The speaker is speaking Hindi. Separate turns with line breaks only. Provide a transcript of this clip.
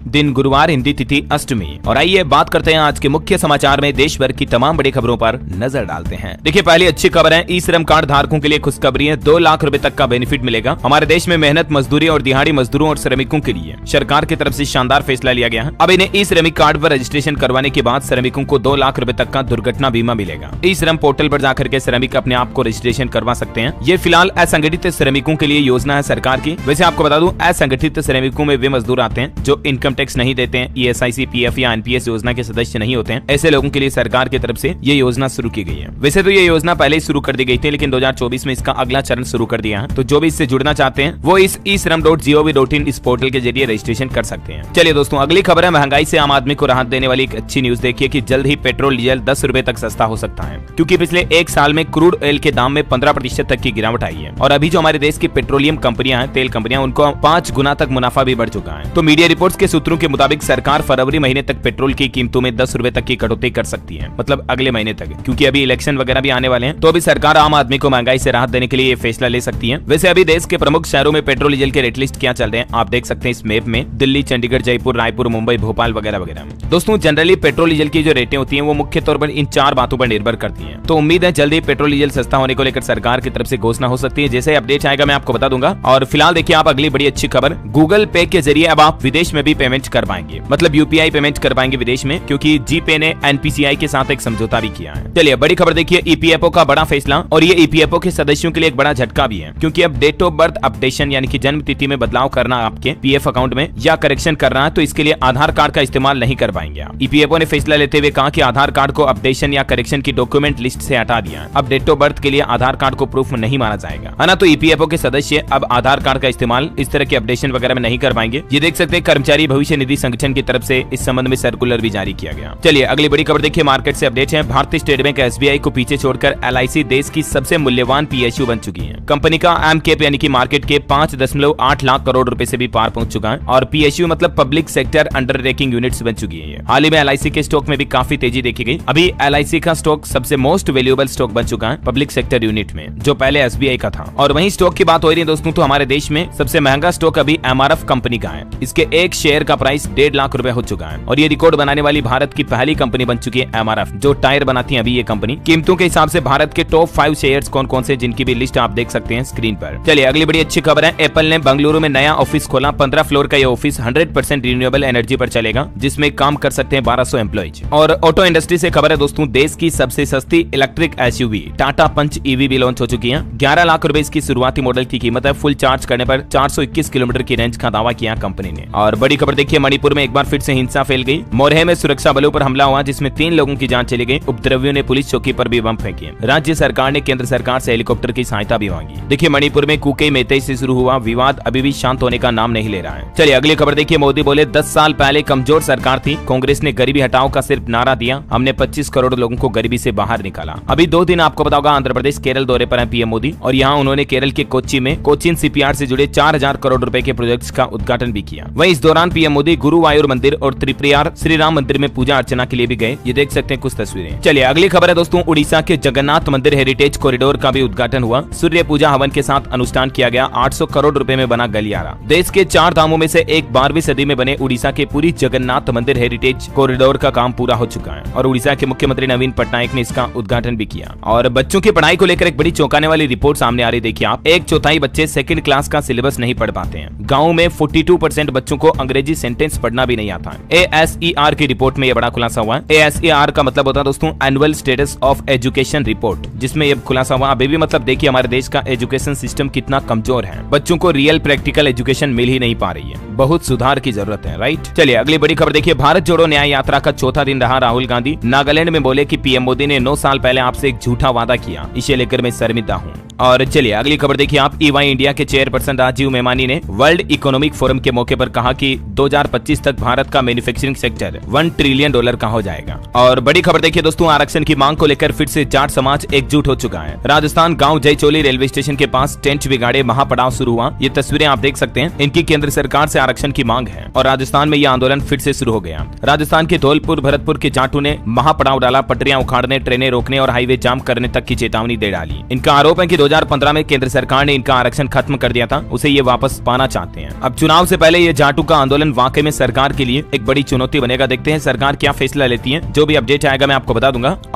दिन गुरुवार, हिंदी तिथि अष्टमी। और आइए बात करते हैं आज के मुख्य समाचार में देश भर की तमाम बड़ी खबरों पर नजर डालते हैं। देखिए, पहली अच्छी खबर है, ई श्रम कार्ड धारकों के लिए खुशखबरी है, 2 लाख रुपए तक का बेनिफिट मिलेगा। हमारे देश में मेहनत मजदूरी और दिहाड़ी मजदूरों और श्रमिकों के लिए सरकार की तरफ से शानदार फैसला लिया गया है। अब इन्हें ई श्रमिक कार्ड पर रजिस्ट्रेशन करवाने के बाद श्रमिकों को 2 लाख रुपए तक का दुर्घटना बीमा मिलेगा। ई श्रम पोर्टल पर जाकर के श्रमिक अपने आप को रजिस्ट्रेशन करवा सकते हैं। ये फिलहाल असंगठित श्रमिकों के लिए योजना है सरकार की। वैसे आपको बता दूं, असंगठित श्रमिकों में वे मजदूर आते हैं जो इनकम टैक्स नहीं देते हैं, ईएसआईसी, पीएफ या एनपीएस योजना के सदस्य नहीं होते हैं। ऐसे लोगों के लिए सरकार की तरफ से ये योजना शुरू की गई है। वैसे तो ये योजना पहले ही शुरू कर दी गई थी, लेकिन 2024 में इसका अगला चरण शुरू कर दिया है। तो जो भी इससे जुड़ना चाहते हैं वो इस e-shram.gov.in इस पोर्टल के जरिए रजिस्ट्रेशन कर सकते हैं। चलिए दोस्तों, अगली खबर है, महंगाई से आम आदमी को राहत देने वाली एक अच्छी न्यूज। देखिए कि जल्द ही पेट्रोल डीजल 10 रुपए तक सस्ता हो सकता है, क्योंकि पिछले 1 साल में क्रूड ऑयल के दाम में 15% तक की गिरावट आई है। और अभी जो हमारे देश की पेट्रोलियम कंपनियां हैं, तेल कंपनियां, उनको 5 गुना तक मुनाफा भी बढ़ चुका है। तो मीडिया रिपोर्ट्स के सूत्रों के मुताबिक सरकार फरवरी महीने तक पेट्रोल की कीमतों में 10 रुपए तक की कटौती कर सकती है, मतलब अगले महीने तक, क्योंकि अभी इलेक्शन वगैरह भी आने वाले हैं। तो अभी सरकार आम आदमी को महंगाई से राहत देने के लिए ये फैसला ले सकती है। वैसे अभी देश के प्रमुख शहरों में पेट्रोल डीजल के रेट लिस्ट क्या चल रहे हैं आप देख सकते हैं इस मैप में, दिल्ली, चंडीगढ़, जयपुर, रायपुर, मुंबई, भोपाल वगैरह वगैरह। दोस्तों, जनरली पेट्रोल डीजल की जो रेटें होती हैं वो मुख्य तौर पर इन 4 बातों पर निर्भर करती हैं। तो उम्मीद है जल्दी पेट्रोल डीजल सस्ता होने को लेकर सरकार की तरफ से घोषणा हो सकती है। जैसे अपडेट आएगा मैं आपको बता दूंगा। और फिलहाल देखिए आप अगली बड़ी अच्छी खबर, गूगल पे के जरिए अब आप विदेश में भी पेमेंट कर पाएंगे, मतलब यूपीआई पेमेंट कर पाएंगे विदेश में, क्योंकि जीपे ने एनपीसीआई के साथ एक समझौता भी किया है। चलिए बड़ी खबर देखिए, ईपीएफओ का बड़ा फैसला। और ये ईपीएफओ के सदस्यों के लिए एक बड़ा झटका भी है, क्योंकि अब डेट ऑफ बर्थ अपडेशन यानी कि जन्म तिथि में बदलाव करना आपके पीएफ अकाउंट में या करेक्शन करना है तो इसके लिए आधार कार्ड का इस्तेमाल नहीं कर पाएंगे आप। ईपीएफओ ने फैसला लेते हुए कहा कि आधार कार्ड को अपडेशन या करेक्शन की डॉक्यूमेंट लिस्ट से हटा दिया है। अब डेट ऑफ बर्थ के लिए आधार कार्ड को प्रूफ नहीं माना जाएगा, है ना। तो ईपीएफओ के सदस्य अब आधार कार्ड का इस्तेमाल इस तरह के अपडेशन वगैरह में नहीं कर पाएंगे। ये देख सकते हैं कर्मचारी भविष्य निधि संगठन की तरफ से इस संबंध में सर्कुलर भी जारी किया गया। चलिए अगली बड़ी खबर देखिए, मार्केट से अपडेट है। भारतीय स्टेट बैंक एसबीआई को पीछे छोड़कर एलआईसी देश की सबसे मूल्यवान पीएसयू बन चुकी है। कंपनी का एम कैप यानी कि मार्केट के 5.8 लाख करोड़ रुपए से भी पार पहुंच चुका है। और पीएसयू मतलब पब्लिक सेक्टर अंडरटेकिंग यूनिट्स बन चुकी है। हाल ही में एलआईसी के स्टॉक में भी काफी तेजी देखी गई। अभी एलआईसी का स्टॉक सबसे मोस्ट वैल्यूएबल स्टॉक बन चुका है पब्लिक सेक्टर यूनिट में, जो पहले एसबीआई का था। और वहीं स्टॉक की बात हो रही है दोस्तों, तो हमारे देश में सबसे महंगा स्टॉक अभी एमआरएफ कंपनी का है। इसके एक शेयर का प्राइस 1.5 लाख रुपए हो चुका है। और ये रिकॉर्ड बनाने वाली भारत की पहली कंपनी बन चुकी है एमआरएफ, जो टायर बनाती है अभी ये कंपनी। कीमतों के हिसाब से भारत के टॉप 5 शेयर्स कौन कौन से, जिनकी भी लिस्ट आप देख सकते हैं स्क्रीन पर। चलिए अगली बड़ी अच्छी खबर है, एप्पल ने बेंगलुरु में नया ऑफिस खोला। 15 फ्लोर का ये ऑफिस 100% रिन्यूएबल एनर्जी पर चलेगा, जिसमें काम कर सकते हैं 1200 एम्प्लॉइज। और ऑटो इंडस्ट्री से खबर है दोस्तों, देश की सबसे सस्ती electric SUV Tata Punch EV भी लॉन्च हो चुकी है। 11 लाख रुपए इसकी शुरुआती मॉडल की कीमत है। फुल चार्ज करने पर 421 किलोमीटर की रेंज का दावा किया कंपनी ने। और बड़ी खबर देखिए, मणिपुर में एक बार फिर से हिंसा फैल गई। मोरहे में सुरक्षा बलों पर हमला हुआ, जिसमें 3 लोगों की जान चली गई। उपद्रवियों ने पुलिस चौकी पर भी बम फेंके। राज्य सरकार ने केंद्र सरकार से हेलीकॉप्टर की सहायता भी मांगी। देखिए मणिपुर में कुके मेते से शुरू हुआ विवाद अभी भी शांत होने का नाम नहीं ले रहा है। चलिए अगली खबर देखिए, मोदी बोले 10 साल पहले कमजोर सरकार थी, कांग्रेस ने गरीबी हटाओ का सिर्फ नारा दिया, हमने 25 करोड़ लोगों को गरीबी से बाहर निकाला। अभी 2 दिन आपको बताऊंगा, आंध्र प्रदेश केरल दौरे पर है पीएम मोदी, और यहाँ उन्होंने केरल के कोच्चि में कोचिन सीपीआर से जुड़े 4000 करोड़ रुपए के प्रोजेक्ट्स का उद्घाटन भी किया। वहीं इस दौरान पीएम मोदी गुरुवायूर मंदिर और त्रिपुरार श्री राम मंदिर में पूजा अर्चना के लिए भी गए। ये देख सकते हैं कुछ तस्वीरें। चलिए अगली खबर है दोस्तों, उड़ीसा के जगन्नाथ मंदिर हेरिटेज कॉरिडोर का भी उद्घाटन हुआ। सूर्य पूजा हवन के साथ अनुष्ठान किया गया। 800 करोड़ रुपए में बना गलियारा। देश के 4 धामों में से एक 12वीं सदी में बने उड़ीसा के पूरी जगन्नाथ मंदिर हेरिटेज कॉरिडोर का काम पूरा हो चुका है। और उड़ीसा के मुख्यमंत्री नवीन पटनायक ने इसका उद्घाटन भी किया। और बच्चों की पढ़ाई को लेकर एक बड़ी चौंकाने वाली रिपोर्ट सामने आ रही। देखिए आप, 1/4 बच्चे 2nd क्लास का सिलेबस नहीं पढ़ पाते हैं। गाँव में 42% बच्चों को अंग्रेजी सेंटेंस पढ़ना भी नहीं आता है। ASER की रिपोर्ट में यह बड़ा खुलासा हुआ है। ASER का मतलब होता है दोस्तों annual status of education report, जिसमें यह खुलासा हुआ। अभी भी मतलब देखिए हमारे देश का एजुकेशन सिस्टम कितना कमजोर है। बच्चों को रियल प्रैक्टिकल एजुकेशन मिल ही नहीं पा रही है। बहुत सुधार की जरूरत है, राइट। चलिए अगली बड़ी खबर देखिए, भारत जोड़ो न्याय यात्रा का चौथा दिन रहा। राहुल गांधी नागालैंड में बोले कि पीएम मोदी ने 9 साल पहले आपसे एक झूठा वादा किया, इसे लेकर मैं शर्मिंदा हूँ। और चलिए अगली खबर देखिए आप, EY इंडिया के चेयरपर्सन राजीव मेमानी ने वर्ल्ड इकोनॉमिक फोरम के मौके पर कहा कि 2025 तक भारत का मैन्युफैक्चरिंग सेक्टर $1 ट्रिलियन का हो जाएगा। और बड़ी खबर देखिए दोस्तों, आरक्षण की मांग को लेकर फिर से जाट समाज एकजुट हो चुका है। राजस्थान गांव जयचोली रेलवे स्टेशन के पास टेंट बिगाड़े महापड़ाव शुरू हुआ। ये तस्वीरें आप देख सकते हैं। इनकी केंद्र सरकार से आरक्षण की मांग है और राजस्थान में यह आंदोलन फिर से शुरू हो गया। राजस्थान के धौलपुर भरतपुर के जाटों ने महापड़ाव डाला। पटरियां उखाड़ने, ट्रेनें रोकने और हाईवे जाम करने तक की चेतावनी दे डाली। इनका आरोप है कि 2015 में केंद्र सरकार ने इनका आरक्षण खत्म कर दिया था, उसे ये वापस पाना चाहते हैं। अब चुनाव से पहले ये जाटों का आंदोलन वाकई में सरकार के लिए एक बड़ी चुनौती बनेगा। देखते हैं सरकार क्या फैसला लेती है। जो भी अपडेट आएगा मैं आपको बता दूंगा।